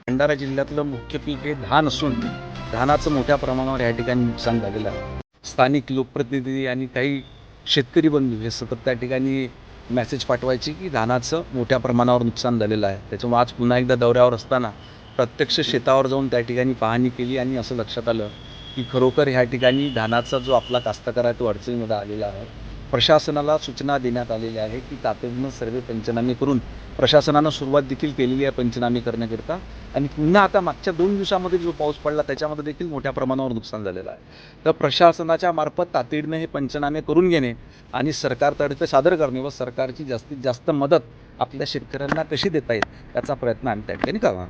भंडारा जिल्ह्यातलं मुख्य पीक हे धान असून धानाचं मोठ्या प्रमाणावर या ठिकाणी नुकसान झालेलं आहे. स्थानिक लोकप्रतिनिधी आणि काही शेतकरी बंधू हे सतत त्या ठिकाणी मेसेज पाठवायचे की धानाचं मोठ्या प्रमाणावर नुकसान झालेलं आहे. त्याच्यामुळे आज पुन्हा एकदा दौऱ्यावर असताना प्रत्यक्ष शेतावर जाऊन त्या ठिकाणी पाहणी केली आणि असं लक्षात आलं की खरोखर ह्या ठिकाणी धानाचा जो आपला कास्तकार आहे तो अडचणीमध्ये आलेला आहे. प्रशासनाला सूचना देण्यात आलेल्या आहे की तातडीनं सर्वे पंचनामे करून प्रशासनानं सुरुवात देखील केलेली आहे पंचनामे करण्याकरिता. आणि पुन्हा आता मागच्या 2 दिवसामध्ये जो पाऊस पडला त्याच्यामध्ये देखील मोठ्या प्रमाणावर नुकसान झालेलं आहे. तर प्रशासनाच्या मार्फत तातडीनं हे पंचनामे करून घेणे आणि सरकारतर्फे सादर करणे व सरकारची जास्तीत जास्त मदत आपल्या शेतकऱ्यांना कशी देता येईल याचा प्रयत्न आम्ही त्या ठिकाणी करावा.